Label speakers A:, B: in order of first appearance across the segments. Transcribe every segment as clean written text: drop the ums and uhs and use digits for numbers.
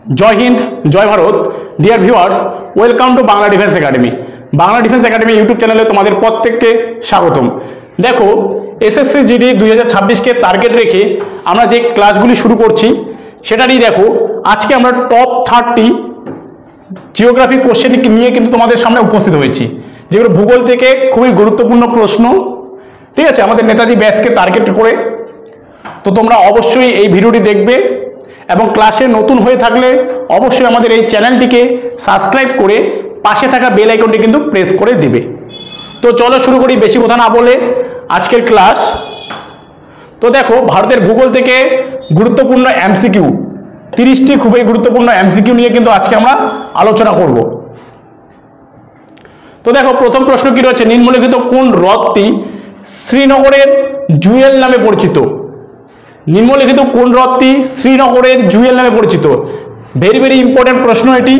A: जय हिंद जय Bharat dear viewers welcome to Bangla defence academy. Bangla defence academy YouTube चैनले तुम्हारे प्रत्येकके स्वागतम। देखो एसएससी जीडी 2026 के टार्गेट रेखे আমরা যে ক্লাসগুলি শুরু করছি সেটারই দেখো আজকে আমরা টপ 30 জিওগ্রাফি কোশ্চেন নিয়ে কিন্তু তোমাদের সামনে উপস্থিত হয়েছি, যেগুলো ভূগোল থেকে খুবই গুরুত্বপূর্ণ প্রশ্ন। ঠিক আছে, আমাদের নেতাজি ব্যাচকে টার্গেট করে। তো তোমরা অবশ্যই এই ভিডিওটি দেখবে এবং ক্লাসে নতুন হয়ে থাকলে অবশ্যই আমাদের এই চ্যানেলটিকে সাবস্ক্রাইব করে পাশে থাকা বেল আইকনটি কিন্তু প্রেস করে দিবে। তো চলো শুরু করি বেশি কথা না বলে আজকের ক্লাস। তো দেখো ভারতের ভূগোল থেকে গুরুত্বপূর্ণ এমসিকিউ 30টি খুবই গুরুত্বপূর্ণ এমসিকিউ নিয়ে কিন্তু আজকে আমরা আলোচনা করব। তো দেখো প্রথম প্রশ্ন কি রয়েছে, নিম্নলিখিত কোন হ্রদটি শ্রীনগরের জুয়েল নামে পরিচিত? নিম্নলিখিত কোন হ্রদটি শ্রীনগরের জুয়েল নামে পরিচিত? ভেরি ভেরি ইম্পর্টেন্ট প্রশ্ন এটি।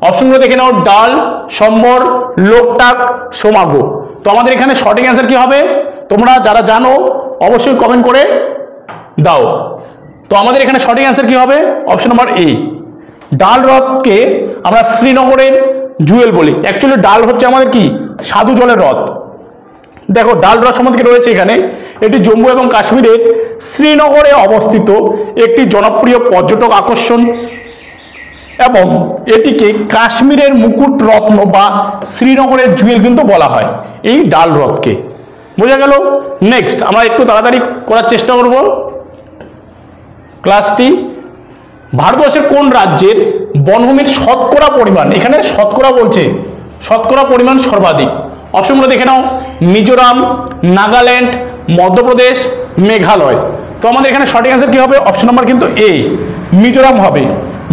A: অপশনগুলো দেখে নাও, ডাল, সম্বর, লোকটাক, সোমাগো। তো আমাদের এখানে সঠিক অ্যান্সার কি হবে তোমরা যারা জানো অবশ্যই কমেন্ট করে দাও। তো আমাদের এখানে সঠিক অ্যান্সার কি হবে? অপশন নাম্বার এ, ডাল হ্রদকে আমরা শ্রীনগরের জুয়েল বলি। অ্যাকচুয়ালি ডাল হচ্ছে আমাদের কি স্বাদু জলের হ্রদ। দেখো ডাল হ্রদ সম্বন্ধে রয়েছে এখানে, এটি জম্মু এবং কাশ্মীরের শ্রীনগরে অবস্থিত একটি জনপ্রিয় পর্যটক আকর্ষণ এবং এটিকে কাশ্মীরের মুকুট রত্ন বা শ্রীনগরের জুয়েল কিন্তু বলা হয় এই ডাল হ্রদকে। বোঝা গেল? নেক্সট আমরা একটু তাড়াতাড়ি করার চেষ্টা করব ক্লাসটি। ভারতবর্ষের কোন রাজ্যের বনভূমির শতকরা পরিমাণ, এখানে শতকরা বলছে, শতকরা পরিমাণ সর্বাধিক? অপশনগুলো দেখে নাও, মিজোরাম, নাগাল্যান্ড, মধ্যপ্রদেশ, মেঘালয়। তো আমাদের এখানে সঠিক অ্যান্সার কি হবে? অপশন নাম্বার কিন্তু এ, মিজোরাম হবে।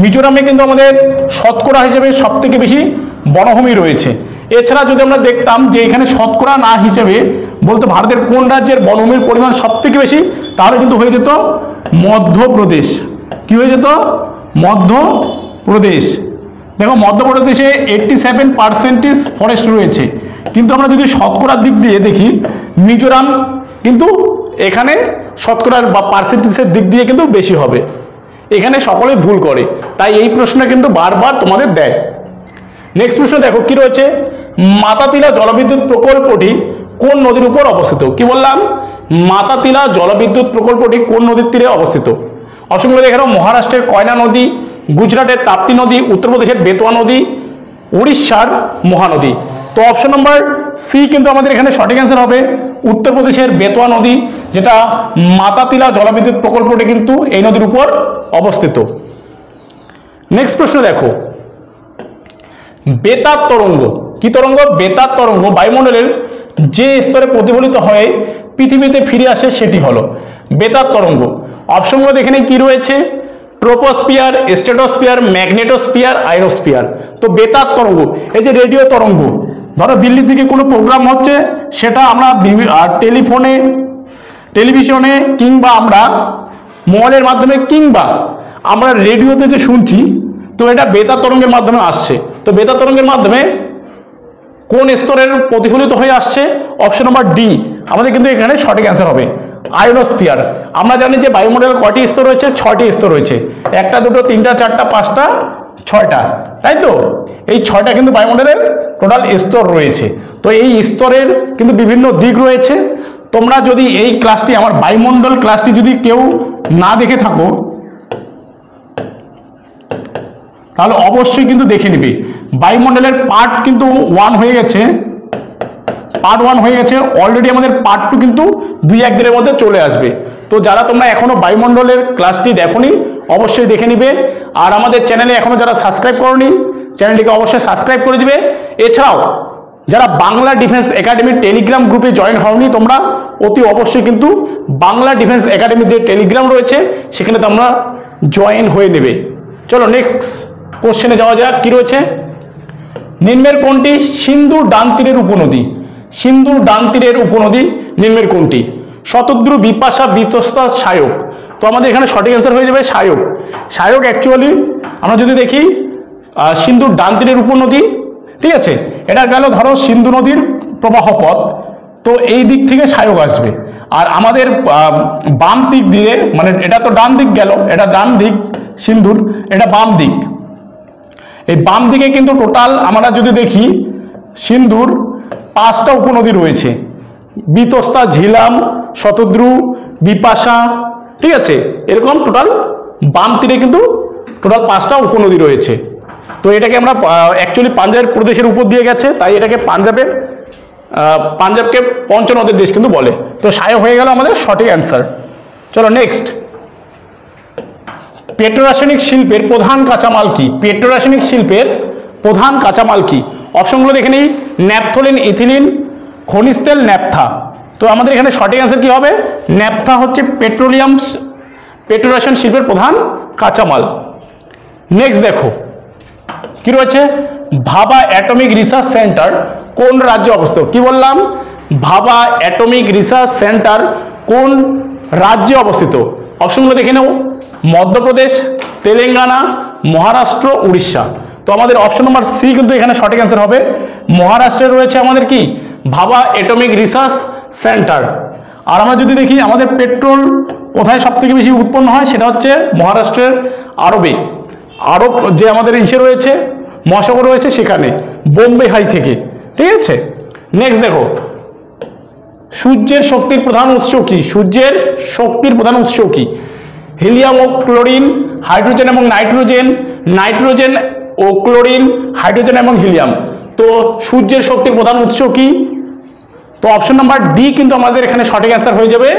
A: মিজোরামে কিন্তু আমাদের শতকরা হিসেবে সব থেকে বেশি বনভূমি রয়েছে। এছাড়া যদি আমরা দেখতাম যে এখানে শতকরা না হিসেবে বলতে ভারতের কোন রাজ্যের বনভূমির পরিমাণ সব থেকে বেশি, তাহলে কিন্তু হয়ে যেত মধ্যপ্রদেশ। কি হয়ে যেত? মধ্যপ্রদেশ। দেখো মধ্যপ্রদেশে 87% ফরেস্ট রয়েছে, কিন্তু আমরা যদি শতকরার দিক দিয়ে দেখি মিজোরাম কিন্তু এখানে শতকরার বা পার্সেন্টেজের দিক দিয়ে কিন্তু বেশি হবে। এখানে সকলে ভুল করে, তাই এই প্রশ্ন কিন্তু বারবার তোমাদের দেয়। নেক্সট প্রশ্ন দেখো কি রয়েছে, মাতাতিলা জলবিদ্যুৎ প্রকল্পটি কোন নদীর উপর অবস্থিত? কি বললাম? মাতাতিলা জলবিদ্যুৎ প্রকল্পটি কোন নদীর তীরে অবস্থিত? অপশনগুলো দেখে নাও, মহারাষ্ট্রের কয়না নদী, গুজরাটের তাপ্তি নদী, উত্তরপ্রদেশের বেতোয়া নদী, উড়িষ্যার মহানদী। তো অপশন নাম্বার সি কিন্তু আমাদের এখানে সঠিক অ্যান্সার হবে, উত্তরপ্রদেশের বেতোয়া নদী, যেটা মাতাতিলা জলবিদ্যুৎ প্রকল্পটি কিন্তু এই নদীর উপর অবস্থিত। নেক্সট প্রশ্ন দেখো, বেতার তরঙ্গ। কি তরঙ্গ? বেতার তরঙ্গ বায়ুমণ্ডলের যে স্তরে প্রতিফলিত হয়ে পৃথিবীতে ফিরে আসে সেটি হলো বেতার তরঙ্গ। অপশনগুলো দেখে নিই কি রয়েছে, ট্রোপোস্ফিয়ার, স্ট্র্যাটোস্ফিয়ার, ম্যাগনেটোস্ফিয়ার, আয়রোস্ফিয়ার। তো বেতার তরঙ্গ এই যে রেডিও তরঙ্গ, ধরো দিল্লি থেকে কোনো প্রোগ্রাম হচ্ছে, সেটা আমরা টেলিফোনে, টেলিভিশনে কিংবা আমরা মোবাইলের মাধ্যমে কিংবা আমরা রেডিওতে যে শুনছি, তো এটা বেতার তরঙ্গের মাধ্যমে আসছে। তো বেতার তরঙ্গের মাধ্যমে কোন স্তরের প্রতিফলিত হয়ে আসছে? অপশন নাম্বার ডি আমাদের কিন্তু এখানে সঠিক অ্যান্সার হবে, আয়নোস্ফিয়ার। আমরা জানি যে বায়ুমণ্ডলের কয়টি স্তর রয়েছে? 6টি স্তর রয়েছে, 1টা 2টো 3টা 4টা 5টা 6টা, তাই তো? এই 6টা কিন্তু বায়ুমণ্ডলের টোটাল স্তর রয়েছে। তো এই স্তরের কিন্তু বিভিন্ন দিক রয়েছে। তোমরা যদি এই ক্লাসটি, আমার বায়ুমণ্ডল ক্লাসটি যদি কেউ না দেখে থাকো তাহলে অবশ্যই কিন্তু দেখে নিবে। বায়ুমণ্ডলের পার্ট কিন্তু 1 হয়ে গেছে, পার্ট 1 হয়ে গেছে অলরেডি, আমাদের পার্ট 2 কিন্তু 2-1 দিনের মধ্যে চলে আসবে। তো যারা তোমরা এখনো বায়ুমণ্ডলের ক্লাসটি দেখোনি অবশ্যই দেখে নিবে। আর আমাদের চ্যানেলে এখনো যারা সাবস্ক্রাইব করোনি চ্যানেলটিকে অবশ্যই সাবস্ক্রাইব করে দিবে। এছাড়াও যারা বাংলা ডিফেন্স একাডেমির টেলিগ্রাম গ্রুপে জয়েন হওনি তোমরা অতি অবশ্যই কিন্তু বাংলা ডিফেন্স একাডেমির যে টেলিগ্রাম রয়েছে সেখানে তোমরা জয়েন হয়ে নেবে। চলো নেক্সট কোশ্চেনে যাওয়া যাক। কি রয়েছে, নিম্নের কোনটি সিন্ধুর ডান তীরের উপনদী? সিন্ধুর ডান তীরের উপনদী নিম্নের কোনটি? শতদ্রু, বিপাশা, বিতস্তা, সায়ক। তো আমাদের এখানে সঠিক অ্যান্সার হয়ে যাবে সায়ক। সায়ক অ্যাকচুয়ালি আমরা যদি দেখি সিন্ধুর ডান তীরের উপনদী, ঠিক আছে? এটা গেল ধরো সিন্ধু নদীর প্রবাহ পথ, তো এই দিক থেকে সায়ক আসবে। আর আমাদের বাম দিক দিয়ে, মানে এটা তো ডান দিক গেল, এটা ডান দিক সিন্ধুর, এটা বাম দিক। এই বাম দিকে কিন্তু টোটাল আমরা যদি দেখি সিন্ধুর 5টা উপনদী রয়েছে, বিতস্তা, ঝিলাম, শতদ্রু, বিপাশা, ঠিক আছে, এরকম টোটাল বাম তীরে কিন্তু টোটাল 5টা উপনদী রয়েছে। তো এটাকে আমরা অ্যাকচুয়ালি পাঞ্জাব প্রদেশের উপর দিয়ে গেছে, তাই এটাকে পাঞ্জাবকে পঞ্চনদের দেশ কিন্তু বলে। তো সায় হয়ে গেল আমাদের সঠিক অ্যান্সার। চলো নেক্সট, পেট্রোরাসায়নিক শিল্পের প্রধান কাঁচামাল কি? পেট্রোরাসায়নিক শিল্পের প্রধান কাঁচামাল কি? অপশনগুলো দেখে নিই, ন্যাপথলিন, ইথিলিন, খনিজ তেল, ন্যাপথা। তো আমাদের এখানে সঠিক অ্যান্সার কি হবে? ন্যাপথা হচ্ছে পেট্রোরাসায়নিক শিল্পের প্রধান কাঁচামাল। নেক্সট দেখো কি রয়েছে, ভাবা অ্যাটমিক রিসার্চ সেন্টার কোন রাজ্যে অবস্থিত? কি বললাম? ভাবা অ্যাটমিক রিসার্চ সেন্টার কোন রাজ্যে অবস্থিত? অপশনগুলো দেখে নেব, মধ্যপ্রদেশ, তেলেঙ্গানা, মহারাষ্ট্র, উড়িষ্যা। তো আমাদের অপশন নাম্বার সি কিন্তু এখানে সঠিক অ্যান্সার হবে। মহারাষ্ট্রে রয়েছে আমাদের কি ভাবা অ্যাটমিক রিসার্চ সেন্টার। আর আমরা যদি দেখি আমাদের পেট্রোল কোথায় সব থেকে বেশি উৎপন্ন হয়, সেটা হচ্ছে মহারাষ্ট্রের আরব যে আমাদের ইসে রয়েছে, মহাসাগর রয়েছে, সেখানে বোম্বে হাই থেকে, ঠিক আছে। নেক্সট দেখো, সূর্যের শক্তির প্রধান উৎস কি? সূর্যের শক্তির প্রধান উৎস কি? হিলিয়াম ও ক্লোরিন, হাইড্রোজেন এবং নাইট্রোজেন, নাইট্রোজেন ও ক্লোরিন, হাইড্রোজেন এবং হিলিয়াম। তো সূর্যের শক্তির প্রধান উৎস কি? তো অপশন নাম্বার ডি কিন্তু আমাদের এখানে সঠিক অ্যান্সার হয়ে যাবে,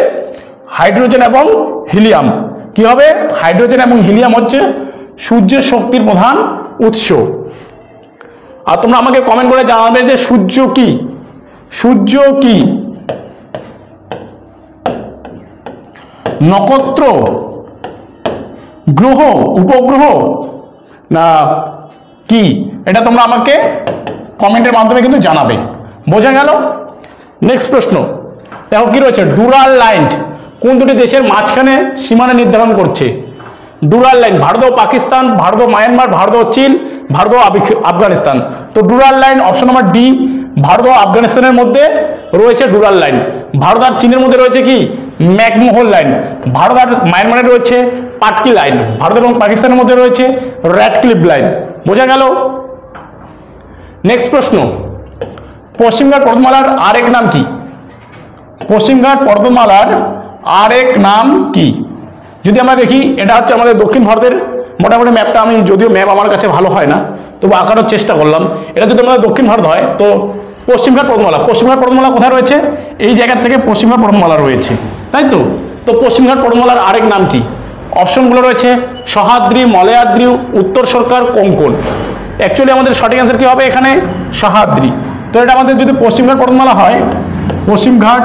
A: হাইড্রোজেন এবং হিলিয়াম। কি হবে? হাইড্রোজেন এবং হিলিয়াম হচ্ছে সূর্যের শক্তির প্রধান উৎস। আর তোমরা আমাকে কমেন্ট করে জানাবে যে সূর্য কি? সূর্য কি নক্ষত্র, গ্রহ, উপগ্রহ না কি? এটা তোমরা আমাকে কমেন্টের মাধ্যমে কিন্তু জানাবে। বোঝা গেল? নেক্সট প্রশ্ন দেখো কি রয়েছে, ডুরাল লাইন কোন দুটি দেশের মাঝখানে সীমানা নির্ধারণ করছে? ডুরাল লাইন ভারত ও পাকিস্তান, ভারত ও মায়ানমার, ভারত ও চীন, ভারত ও আফগানিস্তান। তো Durand line option number D, Bharat ও আফগানিস্তানের মধ্যে রয়েছে ডুরাল লাইন। ভারত আর চীনের মধ্যে রয়েছে কি ম্যাকমোহন লাইন। ভারত আর মায়ানমারে রয়েছে পাটকি লাইন। ভারত এবং পাকিস্তানের মধ্যে রয়েছে র্যাডক্লিফ লাইন। বোঝা গেল? নেক্সট প্রশ্ন, পশ্চিমঘাট পর্বতমালার আরেক নাম কি? পশ্চিমঘাট পর্বতমালার আরেক নাম কি? যদি আমরা দেখি, এটা হচ্ছে আমাদের দক্ষিণ ভারতের মোটামুটি ম্যাপটা, আমি যদিও ম্যাপ আমার কাছে ভালো হয় না, তবু আঁকানোর চেষ্টা করলাম। এটা যদি আমাদের দক্ষিণ ভারত হয়, তো পশ্চিমঘাট পর্বতমালা, পশ্চিমঘাট পর্বতমালা কোথায় রয়েছে? এই জায়গা থেকে পশ্চিমঘাট পর্বতমালা রয়েছে, তাই তো? তো পশ্চিমঘাট পর্বতমালার আরেক নাম কি? অপশনগুলো রয়েছে সহ্যাদ্রি, মলয়াদ্রি, উত্তর সরকার, কোঙ্কণ। অ্যাকচুয়ালি আমাদের সঠিক অ্যান্সার কি হবে এখানে? সহ্যাদ্রি। তো এটা আমাদের যদি পশ্চিমঘাট পর্বতমালা হয়, পশ্চিমঘাট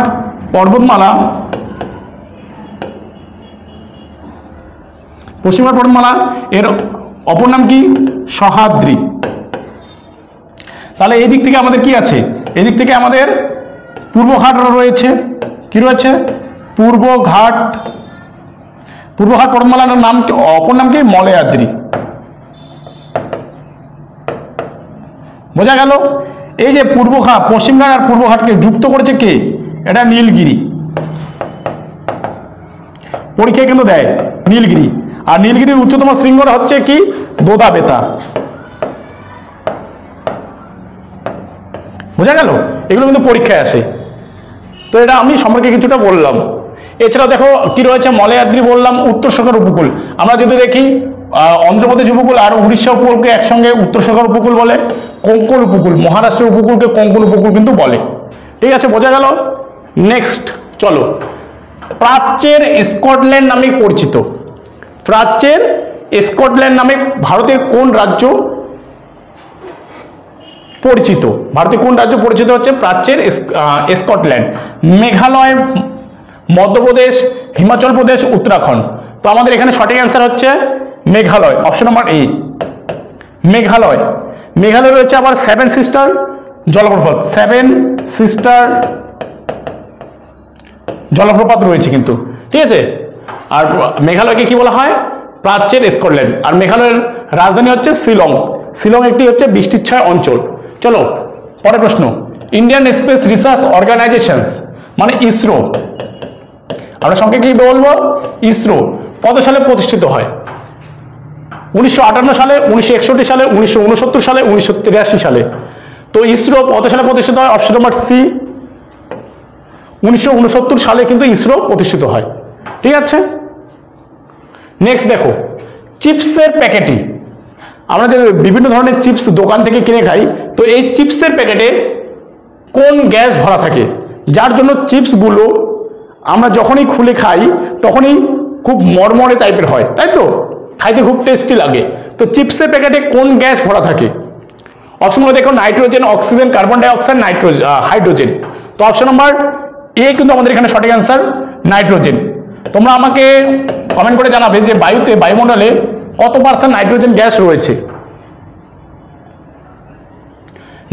A: পর্বতমালা, পশ্চিমঘাট পর্বতমালা এর অপর নাম কি? সহ্যাদ্রি। তাহলে এই দিক থেকে আমাদের কি আছে? এদিক থেকে আমাদের পূর্বঘাট রয়েছে। কি রয়েছে? পূর্বঘাট। পূর্বঘাট পর্বতমালার নাম, অপর নাম কি? মলয়াদ্রি। বোঝা গেল? এই যে পূর্বঘাট, পশ্চিমঘাট আর পূর্বঘাটকে যুক্ত করেছে কে? এটা নীলগিরি। পরীক্ষায় কিন্তু দেয় নীলগিরি। আর নীলগিরির উচ্চতম শৃঙ্গ হচ্ছে কি? দোদা-বেতা। বোঝা গেল? এগুলো কিন্তু পরীক্ষায় আসে। তো এটা আমি সম্পর্কে কিছুটা বললাম। এছাড়াও দেখো কি রয়েছে, মলয়াদ্রি বললাম, উত্তর সরকার উপকূল। আমরা যদি দেখি অন্ধ্রপ্রদেশ উপকূল আর উড়িষ্যা উপকূলকে একসঙ্গে উত্তর সরকার উপকূল বলে, কোঙ্কণ উপকূল, মহারাষ্ট্রের উপকূলকে কোঙ্কণ উপকূল কিন্তু বলে। ঠিক আছে, বোঝা গেল? নেক্সট চলো, প্রাচ্যের স্কটল্যান্ড নামে পরিচিত। প্রাচ্যের স্কটল্যান্ড নামে ভারতের কোন রাজ্য পরিচিত? ভারতের কোন রাজ্য পরিচিত হচ্ছে প্রাচ্যের স্কটল্যান্ড? মেঘালয়, মধ্যপ্রদেশ, হিমাচল প্রদেশ, উত্তরাখণ্ড। তো আমাদের এখানে সঠিক অ্যান্সার হচ্ছে Meghalaya, option number A, Meghalaya. Meghalaya রয়েছে আবার 7 সিস্টার জলপ্রপাত, 7 সিস্টার জলপ্রপাত রয়েছে কিন্তু, ঠিক আছে। আর মেঘালয়কে কি বলা হয়? প্রাচ্যের স্কটল্যান্ড। আর মেঘালয়ের রাজধানী হচ্ছে শিলং। শিলং একটি হচ্ছে বৃষ্টির ছায়া অঞ্চল। চলো পরের প্রশ্ন, ইন্ডিয়ান স্পেস রিসার্চ অর্গানাইজেশনস মানে ইসরো আমরা সংখ্যা কি বলবো? ইসরো কত সালে প্রতিষ্ঠিত হয়? 1958 সালে, 1961 সালে, 1969 সালে, 1983 সালে। তো ইসরো কত সালে প্রতিষ্ঠিত হয়? অপশন নাম্বার সি, 1969 সালে কিন্তু ইসরো প্রতিষ্ঠিত হয়। ঠিক আছে, নেক্সট দেখো, চিপসের প্যাকেটে আমরা যে বিভিন্ন ধরনের চিপস দোকান থেকে কিনে খাই, তো এই চিপসের প্যাকেটে কোন গ্যাস ভরা থাকে, যার জন্য চিপসগুলো আমরা যখনই খুলে খাই তখনই খুব মরমরে টাইপের হয়, তাই তো? খাইতে খুব টেস্টি লাগে। তো চিপসের প্যাকেটে কোন গ্যাস ভরা থাকে? অপশনগুলো দেখো, nitrogen, oxygen, carbon dioxide, hydrogen. তো অপশন নাম্বার এ কিন্তু আমাদের এখানে সঠিক অ্যান্সার, নাইট্রোজেন। তোমরা আমাকে কমেন্ট করে জানাবে যে বায়ুমণ্ডলে কত % নাইট্রোজেন গ্যাস রয়েছে।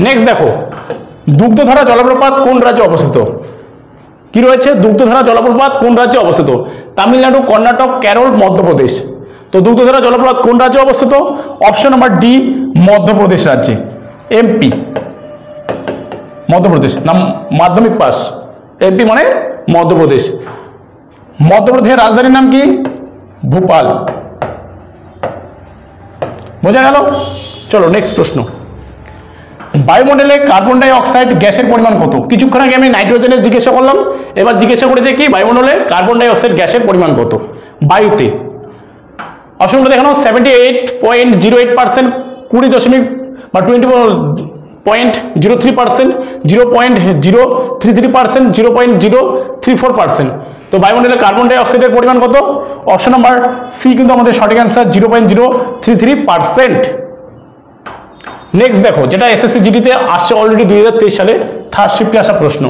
A: নেক্সট দেখো, দুগ্ধধারা জলপ্রপাত কোন রাজ্যে অবস্থিত? কি রয়েছে? দুগ্ধধারা জলপ্রপাত কোন রাজ্যে অবস্থিত? তামিলনাড়ু, কর্ণাটক, কেরল, মধ্যপ্রদেশ। তো দুগ্ধধারা জলপ্রপাত কোন রাজ্যে অবস্থিত? অপশন নাম্বার ডি, মধ্যপ্রদেশ রাজ্যে, এমপি, মধ্যপ্রদেশ। নাম মাধ্যমিক পাস, এমপি মানে মধ্যপ্রদেশ। মধ্যপ্রদেশের রাজধানীর নাম কি? ভোপাল। বোঝা গেল? চলো নেক্সট প্রশ্ন, বায়ুমণ্ডলে কার্বন ডাই অক্সাইড গ্যাসের পরিমাণ কত? কিছুক্ষণ আগে আমি নাইট্রোজেনের জিজ্ঞাসা করলাম, এবার জিজ্ঞাসা করেছে কি বায়ুমণ্ডলে কার্বন ডাই অক্সাইড গ্যাসের পরিমাণ কত বায়ুতে। অপশনগুলো দেখানো, 78.08%, 20.03%, 0.033%, 0.034%। তো বায়ুমণ্ডলে কার্বন ডাই অক্সাইডের পরিমাণ কত? অপশন নাম্বার সি কিন্তু আমাদের সঠিক অ্যান্সার, 0.033%। নেক্সট দেখো, যেটা এসএসসি জিডিতে আসছে অলরেডি 2023 সালে, থার্ড শিফটে আসা প্রশ্ন,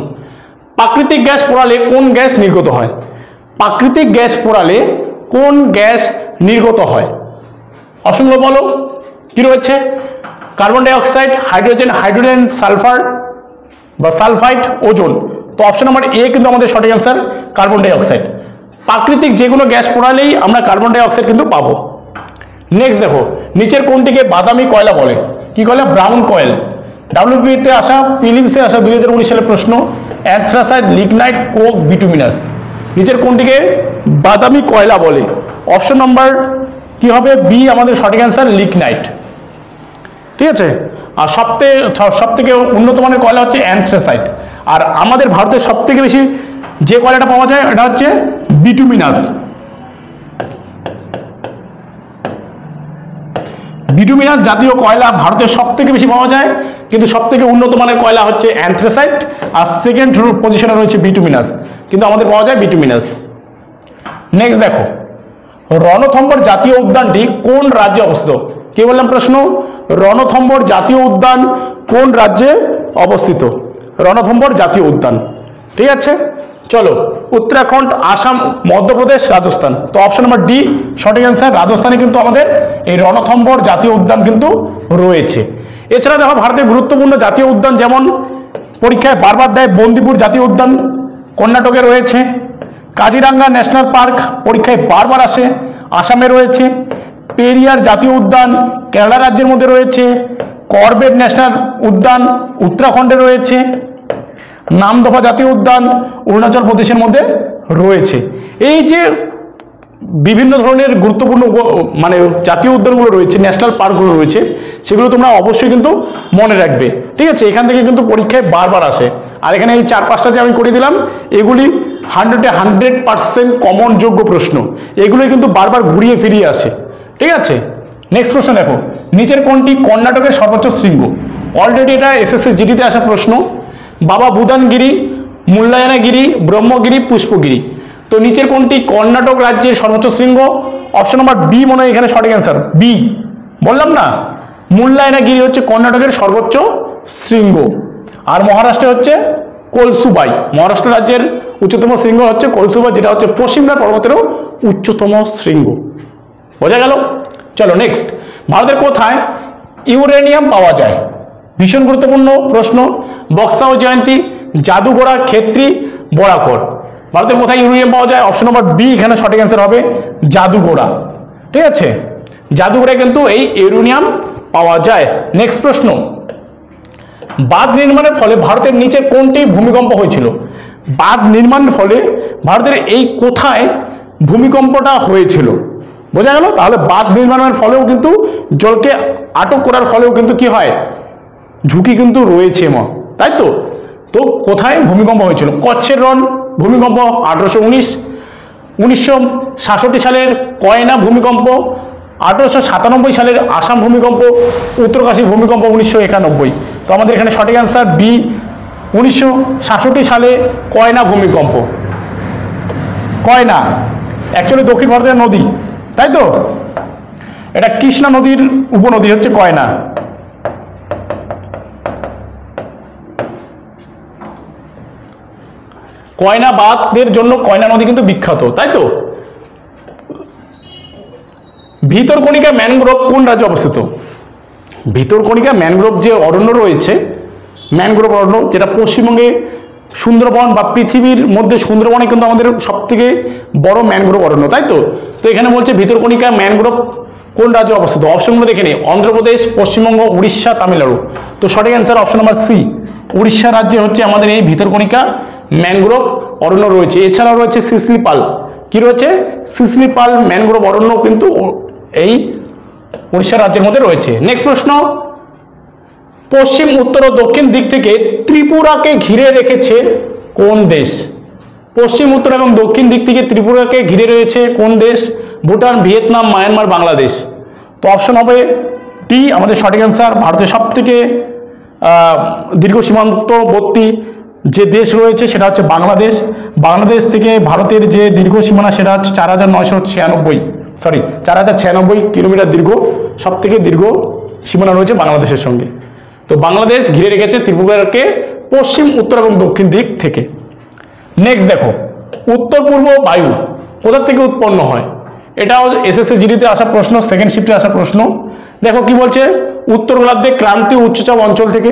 A: প্রাকৃতিক গ্যাস পোড়ালে কোন গ্যাস নির্গত হয়? প্রাকৃতিক গ্যাস পোড়ালে কোন গ্যাস নির্গত হয়? অপশনগুলো বলো, কি রয়েছে? Carbon die oxide, hydrogen, sulphur বা সালফাইড, ওজোন। তো অপশন নাম্বার এ কিন্তু আমাদের সঠিক অ্যান্সার, কার্বন ডাই অক্সাইড। প্রাকৃতিক যে কোনো গ্যাস পোড়ালেই আমরা কার্বন ডাই অক্সাইড কিন্তু পাবো। নেক্সট দেখো, নিচের কোনটিকে বাদামি কয়লা বলে? কি কয়লা? Brown coil. ডাব্লিউবিতে আসা, প্রিলিমসে আসা 2019 সালের প্রশ্ন, অ্যান্থ্রাসাইট, লিগনাইট, কোক, বিটুমিনাস। নিচের কোনটিকে বাদামি কয়লা বলে? অপশন নাম্বার কি হবে? বি আমাদের সঠিক অ্যান্সার, লিগনাইট। ঠিক আছে, আর সবথেকে উন্নত মানের কয়লা হচ্ছে অ্যান্থ্রাসাইট। আর আমাদের ভারতের সবথেকে বেশি যে কয়লাটা পাওয়া যায় এটা হচ্ছে বিটুমিনাস। বিটুমিনাস জাতীয় কয়লা ভারতের সবথেকে বেশি পাওয়া যায়, কিন্তু সবথেকে উন্নত মানের কয়লা হচ্ছে অ্যান্থ্রাসাইট, আর সেকেন্ড পজিশনে রয়েছে বিটুমিনাস, কিন্তু আমাদের পাওয়া যায় বিটুমিনাস। নেক্সট দেখো, রণথম্বর জাতীয় উদ্যানটি কোন রাজ্যে অবস্থিত? কি বললাম প্রশ্ন? রণথম্বর জাতীয় উদ্যান কোন রাজ্যে অবস্থিত? রণথম্বর জাতীয় উদ্যান। ঠিক আছে, চলো, উত্তরাখণ্ড, আসাম, মধ্যপ্রদেশ, রাজস্থান। তো অপশন নাম্বার ডি সঠিক অ্যান্সার, রাজস্থানে কিন্তু আমাদের এই রণথম্বর জাতীয় উদ্যান কিন্তু রয়েছে। এছাড়া দেখো, ভারতের গুরুত্বপূর্ণ জাতীয় উদ্যান যেমন পরীক্ষায় বারবার দেয়, বন্দিপুর জাতীয় উদ্যান কর্ণাটকে রয়েছে, কাজিরাঙ্গা ন্যাশনাল পার্ক পরীক্ষায় বারবার আসে, আসামে রয়েছে, পেরিয়ার জাতীয় উদ্যান কেরালা রাজ্যের মধ্যে রয়েছে, করবেট ন্যাশনাল উদ্যান উত্তরাখণ্ডে রয়েছে, নামদফা জাতীয় উদ্যান অরুণাচল প্রদেশের মধ্যে রয়েছে। এই যে বিভিন্ন ধরনের গুরুত্বপূর্ণ মানে জাতীয় উদ্যানগুলো রয়েছে, ন্যাশনাল পার্কগুলো রয়েছে, সেগুলো তোমরা অবশ্যই কিন্তু মনে রাখবে। ঠিক আছে, এখান থেকে কিন্তু পরীক্ষায় বারবার আসে। আর এখানে এই 4-5টা যে আমি করে দিলাম, এগুলি 100% কমন যোগ্য প্রশ্ন, এগুলোই কিন্তু বারবার ঘুরিয়ে ফিরিয়ে আসে। ঠিক আছে, নেক্সট প্রশ্ন দেখো, নিচের কোনটি কর্ণাটকের সর্বোচ্চ শৃঙ্গ? অলরেডি এটা এসএসসি জিডিতে আসা প্রশ্ন, বাবা বুদানগিরি, মুল্লায়নাগিরি, ব্রহ্মগিরি, পুষ্পগিরি। তো নিচের কোনটি কর্ণাটক রাজ্যের সর্বোচ্চ শৃঙ্গ? অপশন নাম্বার বি মনে হয় এখানে সঠিক অ্যান্সার, বি। বললাম না, মুল্লায়নাগিরি হচ্ছে কর্ণাটকের সর্বোচ্চ শৃঙ্গ। আর মহারাষ্ট্রে হচ্ছে কলসুবাই, মহারাষ্ট্র রাজ্যের উচ্চতম শৃঙ্গ হচ্ছে কলসুবাই, যেটা হচ্ছে পশ্চিমঘাট পর্বতেরও উচ্চতম শৃঙ্গ। বোঝা গেল? চলো নেক্সট, ভারতের কোথায় ইউরেনিয়াম পাওয়া যায়? ভীষণ গুরুত্বপূর্ণ প্রশ্ন। বক্সা ও জয়ন্তী, জাদুঘোড়া, ক্ষেত্রী, বরাকর। ভারতের কোথায় ইউরেনিয়াম পাওয়া যায়? অপশন নম্বর বি এখানে সঠিক অ্যান্সার হবে, জাদুঘোড়া। ঠিক আছে, জাদুঘোড়ায় কিন্তু এই ইউরেনিয়াম পাওয়া যায়। নেক্সট প্রশ্ন, বাঁধ নির্মাণের ফলে ভারতের নিচে কোনটি ভূমিকম্প হয়েছিল? বাঁধ নির্মাণের ফলে ভারতের এই কোথায় ভূমিকম্পটা হয়েছিল, বোঝা গেল? তাহলে বাঁধ নির্মাণের ফলেও কিন্তু জলকে আটক করার ফলেও কিন্তু কি হয়, ঝুঁকি কিন্তু রয়েছে, তাই তো। তো কোথায় ভূমিকম্প হয়েছিল? কচ্ছের রণ ভূমিকম্প 1819, 1966 সালের কয়না ভূমিকম্প, 1897 সালের আসাম ভূমিকম্প, উত্তরকাশী ভূমিকম্প 1991। তো আমাদের এখানে সঠিক অ্যান্সার বি, 1966 সালে কয়না ভূমিকম্প। কয়না অ্যাকচুয়ালি দক্ষিণ ভারতের নদী, তাই তো, এটা কৃষ্ণা নদীর উপনদী হচ্ছে কয়না। কয়না বাঁধের জন্য কয়না নদী কিন্তু বিখ্যাত, তাই তো। ভিতরকণিকা ম্যানগ্রোভ কোন রাজ্যে অবস্থিত? ভিতরকণিকা ম্যানগ্রোভ যে অরণ্য রয়েছে, ম্যানগ্রোভ অরণ্য, যেটা পশ্চিমবঙ্গে সুন্দরবন বা পৃথিবীর মধ্যে সুন্দরবনে কিন্তু আমাদের সব থেকে বড় ম্যানগ্রোভ অরণ্য, তাই তো। তো এখানে বলছে ভিতরকণিকা ম্যানগ্রোভ কোন রাজ্যে অবস্থিত? অপশনগুলো দেখে নিই, অন্ধ্রপ্রদেশ, পশ্চিমবঙ্গ, উড়িষ্যা, তামিলনাড়ু। তো সঠিক answer option number C, Orissa রাজ্যে হচ্ছে আমাদের এই ভিতরকণিকা ম্যানগ্রোভ অরণ্য রয়েছে। এছাড়াও রয়েছে সিসলি পাল, কি রয়েছে? সিসলি পাল ম্যানগ্রোভ অরণ্য কিন্তু এই উড়িষ্যা রাজ্যের মধ্যে রয়েছে। নেক্সট প্রশ্ন, পশ্চিম, উত্তর ও দক্ষিণ দিক থেকে ত্রিপুরাকে ঘিরে রেখেছে কোন দেশ? পশ্চিম, উত্তর এবং দক্ষিণ দিক থেকে ত্রিপুরাকে ঘিরে রয়েছে কোন দেশ? Bhutan, Vietnam, Myanmar, Bangladesh. তো অপশন হবে ডি আমাদের সঠিক অ্যান্সার। ভারতের সব থেকে দীর্ঘ সীমান্তবর্তী যে দেশ রয়েছে সেটা হচ্ছে বাংলাদেশ। বাংলাদেশ থেকে ভারতের যে দীর্ঘ সীমানা সেটা হচ্ছে 4096 কিলোমিটার দীর্ঘ, সব থেকে দীর্ঘ সীমানা রয়েছে বাংলাদেশের সঙ্গে। তো বাংলাদেশ ঘিরে রেখেছে ত্রিপুরাকে পশ্চিম, উত্তর এবং দক্ষিণ দিক থেকে। নেক্সট দেখো, উত্তর পূর্ব বায়ু কোথা থেকে উৎপন্ন হয়? এটাও এসএসসি জিডিতে আসা প্রশ্ন, সেকেন্ড শিফটে আসা প্রশ্ন। দেখো কি বলছে, উত্তর গোলার্ধের ক্রান্তীয় উচ্চচাপ অঞ্চল থেকে,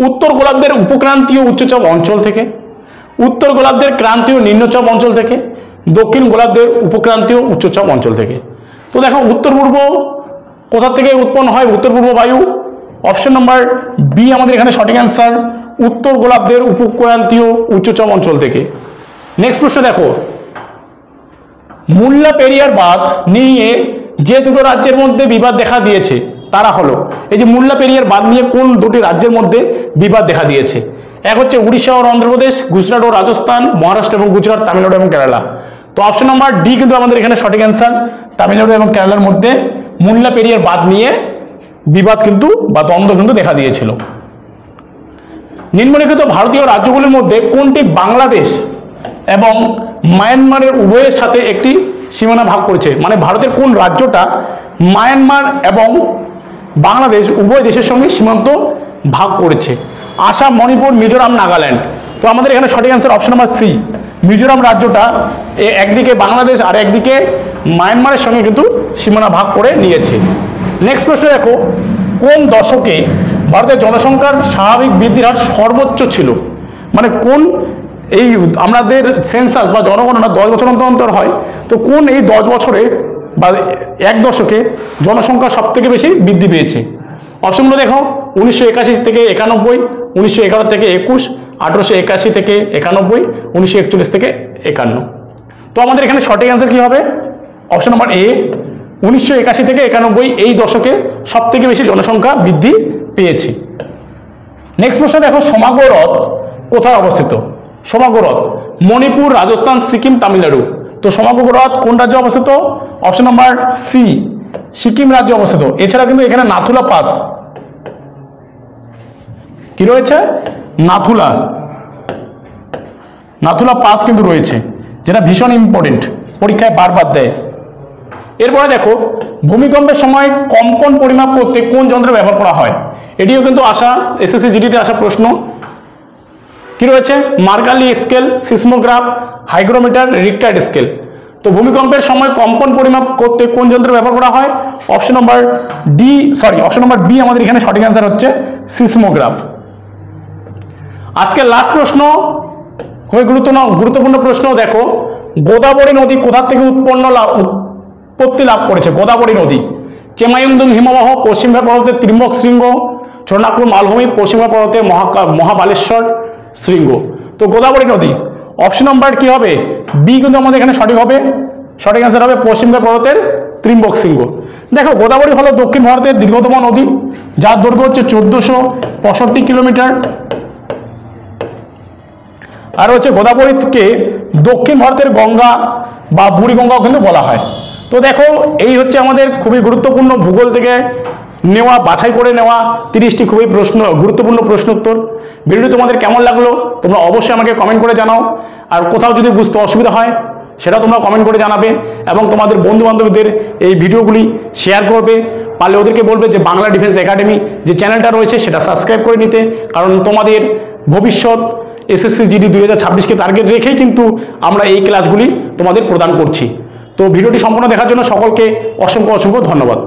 A: উত্তর গোলার্ধের উপক্রান্তীয় উচ্চচাপ অঞ্চল থেকে, উত্তর গোলার্ধের ক্রান্তীয় নিম্নচাপ অঞ্চল থেকে, দক্ষিণ গোলার্ধের উপক্রান্তীয় উচ্চচাপ অঞ্চল থেকে। তো দেখো উত্তর পূর্ব কোথা থেকে উৎপন্ন হয় উত্তর পূর্ব বায়ু? অপশন নাম্বার বি আমাদের এখানে সঠিক অ্যান্সার, উত্তর গোলার্ধের উপক্রান্তীয় উচ্চচাপ অঞ্চল থেকে। নেক্সট প্রশ্ন দেখো, মুল্লা পেরিয়ার বাঁধ নিয়ে যে দুটো রাজ্যের মধ্যে বিবাদ দেখা দিয়েছে তারা হলো, এই যে মুল্লা পেরিয়ার বাঁধ নিয়ে কোন দুটি রাজ্যের মধ্যে বিবাদ দেখা দিয়েছে? এক হচ্ছে উড়িষ্যা ও অন্ধ্রপ্রদেশ, গুজরাট ও রাজস্থান, মহারাষ্ট্র এবং গুজরাট, তামিলনাড়ু এবং কেরালা। তো অপশন নাম্বার ডি কিন্তু আমাদের এখানে সঠিক অ্যান্সার, তামিলনাড়ু এবং কেরালার মধ্যে মুল্লা পেরিয়ার বাঁধ নিয়ে বিবাদ কিন্তু বা দ্বন্দ্ব কিন্তু দেখা দিয়েছিল। নিম্নলিখিত ভারতীয় রাজ্যগুলির মধ্যে কোনটি বাংলাদেশ এবং মায়ানমারের উভয়ের সাথে একটি সীমানা ভাগ করেছে? মানে ভারতের কোন রাজ্যটা মায়ানমার এবং বাংলাদেশ উভয় দেশের সঙ্গে সীমান্ত ভাগ করেছে? আসাম, মণিপুর, মিজোরাম, নাগাল্যান্ড। তো আমাদের এখানে সঠিক answer option number C, Mizoram রাজ্যটা একদিকে বাংলাদেশ আর একদিকে মায়ানমারের সঙ্গে কিন্তু সীমানা ভাগ করে নিয়েছে। নেক্সট প্রশ্ন দেখো, কোন দশকে ভারতের জনসংখ্যার স্বাভাবিক বৃদ্ধির হার সর্বোচ্চ ছিল? মানে কোন এই আমাদের সেন্সাস বা জনগণনা 10 বছর অন্তর অন্তর হয়, তো কোন এই 10 বছরে বা এক দশকে জনসংখ্যা সব থেকে বেশি বৃদ্ধি পেয়েছে? অপশনগুলো দেখো, 1981 থেকে 91, 1911 থেকে 21, 1881 থেকে 91, 1941 থেকে 51। তো আমাদের এখানে সঠিক অ্যান্সার কি হবে? অপশন নাম্বার এ, 1981 থেকে 91 এই দশকে সব থেকে বেশি জনসংখ্যা বৃদ্ধি পেয়েছে। নেক্সট প্রশ্ন দেখো, সমাগো হ্রদ কোথায় অবস্থিত? সমাগো হ্রদ মণিপুর, রাজস্থান, সিকিম, তামিলনাড়ু। তো সমাগো হ্রদ কোন রাজ্যে অবস্থিত? অপশন নাম্বার সি, সিকিম রাজ্যে অবস্থিত। এছাড়া কিন্তু এখানে নাথুলা পাস, কি রয়েছে? নাথুলা পাস কিন্তু রয়েছে, যেটা ভীষণ ইম্পর্টেন্ট, পরীক্ষায় বারবার দেয়। এরপরে দেখো, ভূমিকম্পের সময় কম্পন পরিমাপ করতে কোন যন্ত্র ব্যবহার করা হয়? এটিও কিন্তু আসা এসএসসি জিডিতে আসা প্রশ্ন। কি রয়েছে? মার্কালি scale, seismograph, hygrometer, Richter scale. তো ভূমিকম্পের সময় কম্পন পরিমাপ করতে কোন যন্ত্র ব্যবহার করা হয়? অপশন নাম্বার বি আমাদের এখানে সঠিক অ্যান্সার হচ্ছে সিসমোগ্রাফ। আজকের লাস্ট প্রশ্ন, খুবই গুরুত্বপূর্ণ প্রশ্ন। দেখো, গোদাবরী নদী কোথা থেকে উৎপত্তি লাভ করেছে? গোদাবরী নদী চেমাইয়ুংদুং হিমবাহ, পশ্চিমঘাট পর্বতের ত্রিম্বক শৃঙ্গ, ছোটনাগপুর মালভূমি, পশ্চিমঘাট পর্বতের মহাবালেশ্বর শৃঙ্গ। তো গোদাবরী নদী অপশন নাম্বার কি হবে বি কিন্তু আমাদের এখানে সঠিক হবে। সঠিক অ্যান্সার হবে পশ্চিমঘাট পর্বতের ত্রিম্বক শৃঙ্গ। দেখো গোদাবরী হলো দক্ষিণ ভারতের দীর্ঘতম নদী, যার দৈর্ঘ্য হচ্ছে 1465 কিলোমিটার। আর হচ্ছে গোদাবরীকে দক্ষিণ ভারতের গঙ্গা বা বুড়িগঙ্গাও কিন্তু বলা হয়। তো দেখো এই হচ্ছে আমাদের খুবই গুরুত্বপূর্ণ ভূগোল থেকে নেওয়া বাছাই করে নেওয়া 30টি খুবই গুরুত্বপূর্ণ প্রশ্ন উত্তর। ভিডিওটি তোমাদের কেমন লাগলো তোমরা অবশ্যই আমাকে কমেন্ট করে জানাও। আর কোথাও যদি বুঝতে অসুবিধা হয় সেটা তোমরা কমেন্ট করে জানাবে, এবং তোমাদের বন্ধু বান্ধবদের এই ভিডিওগুলি শেয়ার করবে। পারলে ওদেরকে বলবে যে বাংলা ডিফেন্স একাডেমি যে চ্যানেলটা রয়েছে সেটা সাবস্ক্রাইব করে নিতে, কারণ তোমাদের ভবিষ্যৎ এসএসসি জিডি 2026কে টার্গেট রেখেই কিন্তু আমরা এই ক্লাসগুলি তোমাদের প্রদান করছি। তো ভিডিওটি সম্পূর্ণ দেখার জন্য সকলকে অসংখ্য ধন্যবাদ।